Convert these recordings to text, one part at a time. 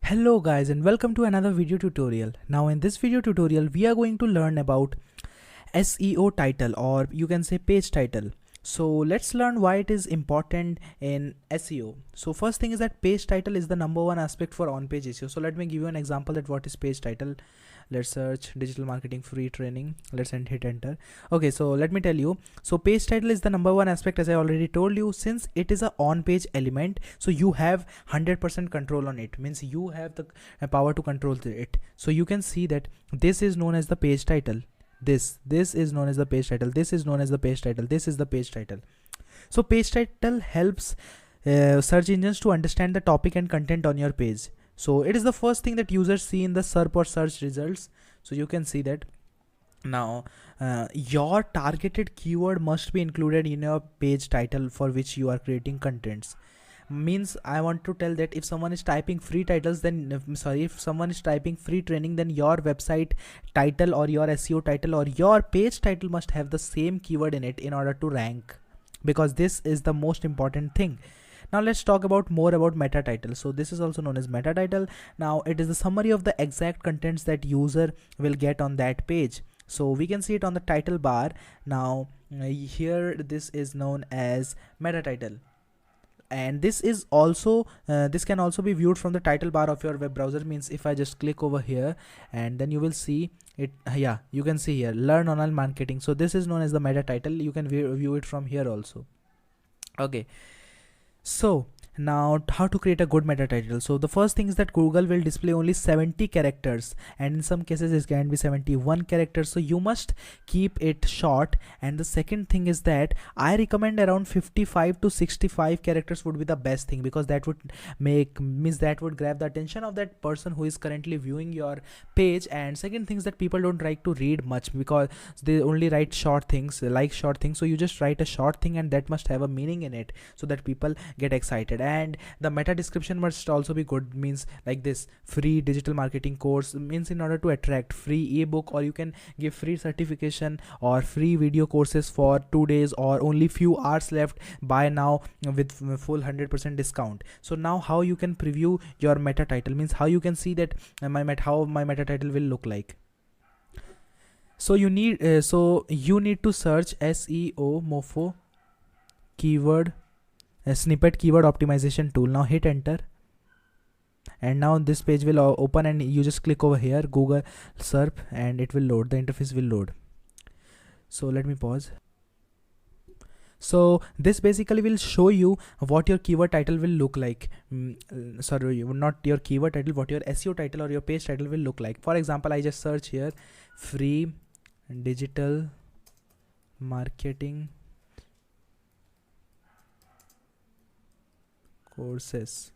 Hello guys and welcome to another video tutorial. Now in this video tutorial we are going to learn about SEO title, or you can say page title. So let's learn why it is important in SEO. So first thing is that page title is the number one aspect for on-page SEO. So let me give you an example that what is page title. Let's search digital marketing free training. Let's hit enter. Okay, so let me tell you. So page title is the number one aspect, as I already told you, since it is a on-page element. So you have 100% control on it. Means you have the power to control it. So you can see that this is known as the page title. This is known as the page title. This is known as the page title. This is the page title. So page title helps search engines to understand the topic and content on your page. So it is the first thing that users see in the SERP or search results. So you can see that now your targeted keyword must be included in your page title for which you are creating contents. Means I want to tell that if someone is typing free titles, then if someone is typing free training, then your website title or your SEO title or your page title must have the same keyword in it in order to rank, because this is the most important thing. Now let's talk about more about meta title. So this is also known as meta title. Now it is the summary of the exact contents that user will get on that page. So we can see it on the title bar. Now here this is known as meta title, and this is also this can also be viewed from the title bar of your web browser. Means if I just click over here, and then you will see it. Yeah, you can see here learn online marketing. So this is known as the meta title. You can view it from here also. Okay, so now how to create a good meta title. So the first thing is that Google will display only 70 characters, and in some cases it can be 71 characters. So you must keep it short. And the second thing is that I recommend around 55 to 65 characters would be the best thing, because that would that would grab the attention of that person who is currently viewing your page. And second thing is that people don't like to read much, because they only write short things, like short things. So you just write a short thing, and that must have a meaning in it so that people get excited. And the meta description must also be good. Means like this: free digital marketing course, means in order to attract free ebook, or you can give free certification or free video courses for 2 days or only few hours left, buy now with full 100% discount. So now how you can preview your meta title, means how you can see that how my meta title will look like. So you need to search SEO mofo keyword snippet keyword optimization tool. Now hit enter, and now this page will open, and you just click over here Google SERP, and it will load. The interface will load. So let me pause. So this basically will show you what your keyword title will look like. Sorry, not your keyword title, what your SEO title or your page title will look like. For example, I just search here free digital marketing courses.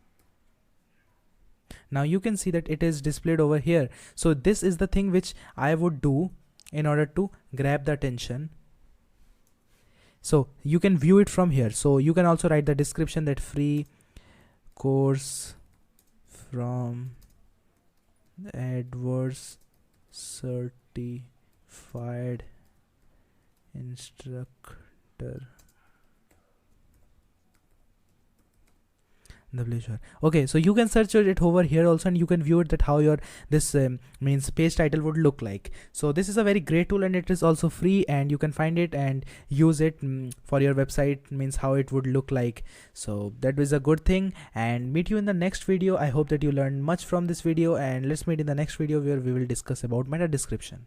Now you can see that it is displayed over here. So this is the thing which I would do in order to grab the attention. So you can view it from here. So you can also write the description that free course from AdWords certified instructor. Okay, so you can search it over here also, and you can view it that how your this means page title would look like. So this is a very great tool, and it is also free, and you can find it and use it for your website, means how it would look like. So that was a good thing, and meet you in the next video. I hope that you learned much from this video, and let's meet in the next video where we will discuss about meta description.